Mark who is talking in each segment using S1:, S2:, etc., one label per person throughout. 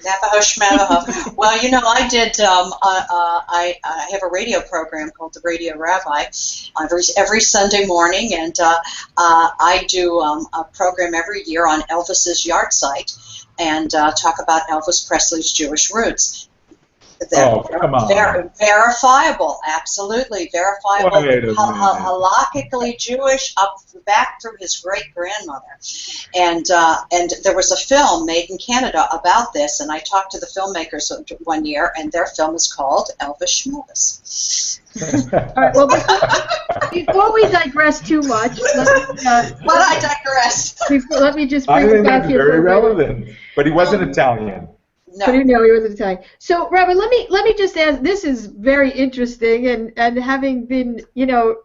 S1: Navajo Schmavajo. Well, you know, I did. I have a radio program called the Radio Rabbi every Sunday morning, and I do a program every year on Elvis's yard site and talk about Elvis Presley's Jewish roots.
S2: Come on.
S1: Verifiable, absolutely verifiable. Halakhically Jewish up back through his great-grandmother, and there was a film made in Canada about this, and I talked to the filmmakers one year, and their film is called Elvis Schmovis.
S3: All right, well, before we digress too much,
S1: I digress.
S3: Let me just bring it back here.
S2: Very relevant, but he wasn't Italian.
S3: No. But no, he wasn't Italian. So, Rabbi, let me just ask. This is very interesting, and having been,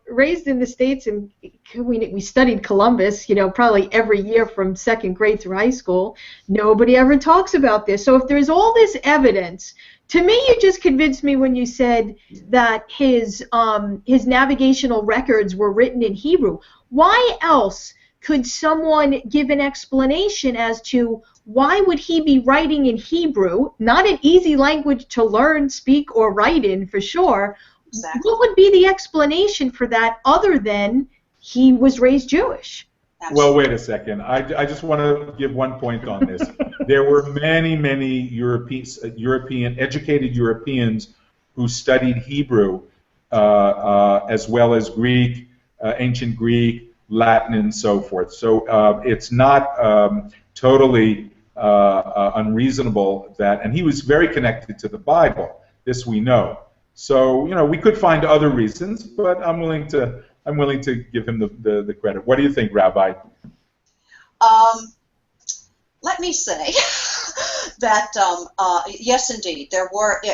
S3: raised in the States, and we studied Columbus, probably every year from second grade through high school. Nobody ever talks about this. So, if there's all this evidence, to me, you just convinced me when you said that his navigational records were written in Hebrew. Why else could someone give an explanation as to why would he be writing in Hebrew, not an easy language to learn, speak, or write in for sure? Exactly. What would be the explanation for that other than he was raised Jewish?
S2: Absolutely. Well, wait a second. I just want to give one point on this. There were many educated Europeans who studied Hebrew as well as Greek, ancient Greek, Latin, and so forth. So it's not totally unreasonable that, and he was very connected to the Bible. This we know. So we could find other reasons, but I'm willing to give him the credit. What do you think, Rabbi?
S1: Let me say that yes, indeed,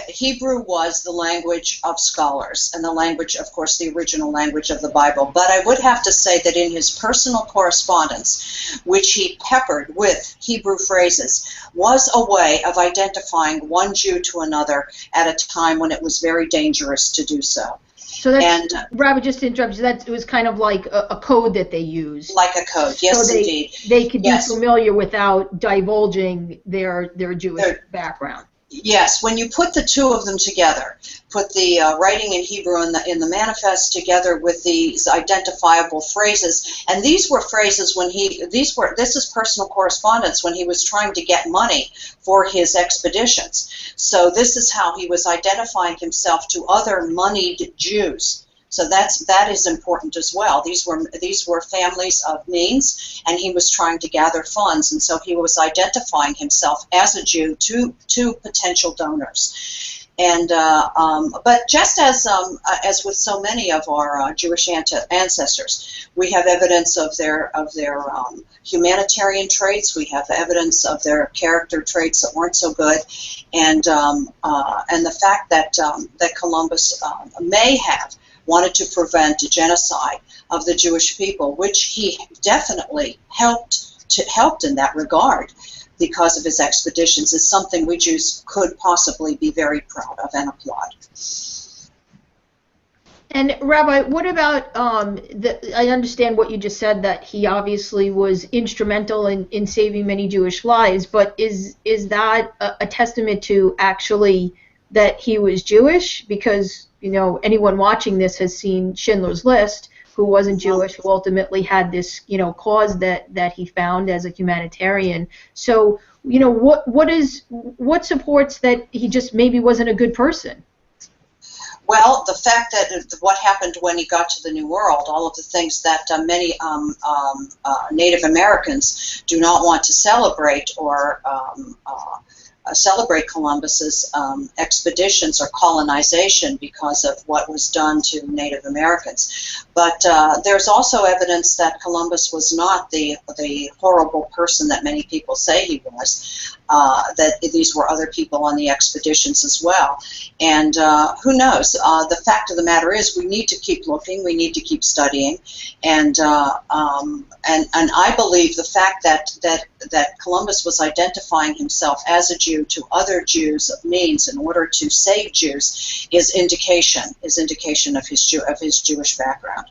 S1: Hebrew was the language of scholars and the language, of course, the original language of the Bible. But I would have to say that in his personal correspondence, which he peppered with Hebrew phrases, was a way of identifying one Jew to another at a time when it was very dangerous to do so.
S3: So that's, Rabbi, just to interrupt you, it was kind of like a code that they used.
S1: Like a code, yes,
S3: so
S1: indeed.
S3: They could be familiar without divulging their Jewish background.
S1: Yes, when you put the two of them together, put the writing in Hebrew in the manifest together with these identifiable phrases, and these were phrases this is personal correspondence when he was trying to get money for his expeditions. So this is how he was identifying himself to other moneyed Jews. So that is important as well. These were families of means, and he was trying to gather funds, and so he was identifying himself as a Jew to potential donors. And but just as with so many of our Jewish ancestors, we have evidence of their humanitarian traits. We have evidence of their character traits that weren't so good, and the fact that Columbus may have wanted to prevent a genocide of the Jewish people, which he definitely helped in that regard because of his expeditions, is something we Jews could possibly be very proud of and applaud.
S3: And Rabbi, what about, I understand what you just said, that he obviously was instrumental in saving many Jewish lives, but is that a testament to actually that he was Jewish? Because anyone watching this has seen Schindler's List, who wasn't Jewish, who ultimately had this, cause that he found as a humanitarian. So, what supports that he just maybe wasn't a good person?
S1: Well, the fact that what happened when he got to the New World, all of the things that many Native Americans do not want to celebrate or celebrate Columbus's expeditions or colonization because of what was done to Native Americans. But there's also evidence that Columbus was not the horrible person that many people say he was, that these were other people on the expeditions as well. And who knows? The fact of the matter is we need to keep looking, we need to keep studying, and I believe the fact that Columbus was identifying himself as a Jew to other Jews of means in order to save Jews is indication of his Jewish background.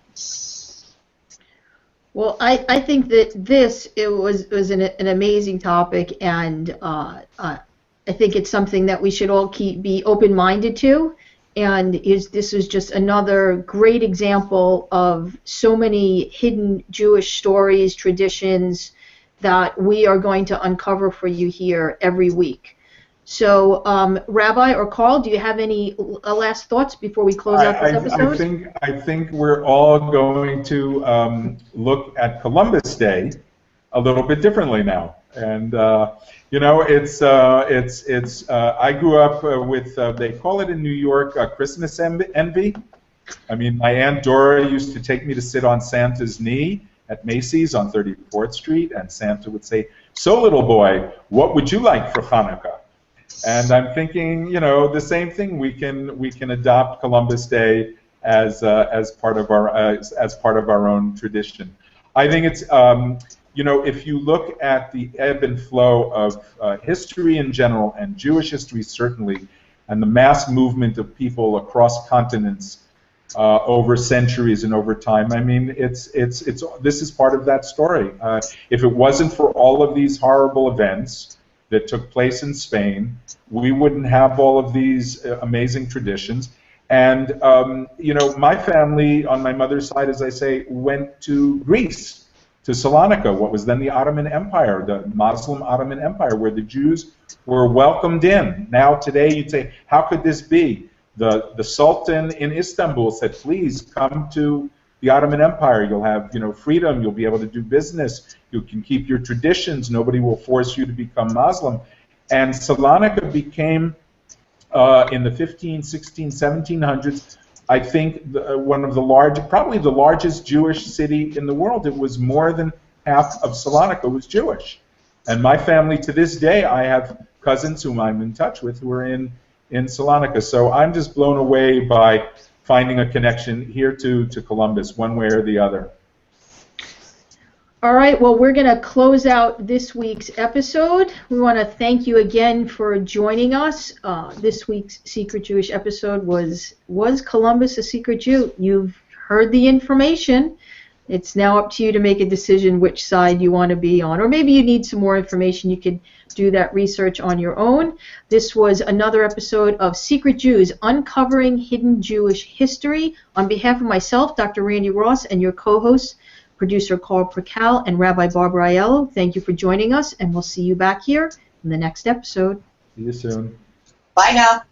S3: Well, I think that it was an amazing topic, and I think it's something that we should all be open-minded to. And this is just another great example of so many hidden Jewish stories, traditions that we are going to uncover for you here every week. So, Rabbi or Carl, do you have any last thoughts before we close out this episode?
S2: I think we're all going to look at Columbus Day a little bit differently now, and you know, it's I grew up with they call it in New York Christmas envy. I mean, my Aunt Dora used to take me to sit on Santa's knee at Macy's on 34th Street, and Santa would say, "So, little boy, what would you like for Hanukkah?" And I'm thinking, you know, the same thing. We can adopt Columbus Day as part of our own tradition. I think it's you know, if you look at the ebb and flow of history in general and Jewish history certainly, and the mass movement of people across continents over centuries and over time, I mean, this is part of that story. If it wasn't for all of these horrible events that took place in Spain, we wouldn't have all of these amazing traditions. And you know, my family on my mother's side, as I say, went to Greece, to Salonika, what was then the Ottoman Empire, the Muslim Ottoman Empire, where the Jews were welcomed in. Now today you'd say, how could this be? The Sultan in Istanbul said, please come to the Ottoman Empire. You'll have, you know, freedom. You'll be able to do business. You can keep your traditions. Nobody will force you to become Muslim. And Salonika became, in the 15, 16, 1700s, I think one of the probably the largest Jewish city in the world. It was more than half of Salonika was Jewish. And my family, to this day, I have cousins whom I'm in touch with who are in Salonika. So I'm just blown away by finding a connection here to Columbus, one way or the other.
S3: All right, well, we're going to close out this week's episode. We want to thank you again for joining us. This week's Secret Jewish episode was Columbus a secret Jew? You've heard the information. It's now up to you to make a decision which side you want to be on. Or maybe you need some more information. You could do that research on your own. This was another episode of Secret Jews, Uncovering Hidden Jewish History. On behalf of myself, Dr. Randy Ross, and your co-hosts, producer Carl Perkal and Rabbi Barbara Aiello, thank you for joining us, and we'll see you back here in the next episode.
S2: See you soon.
S1: Bye now.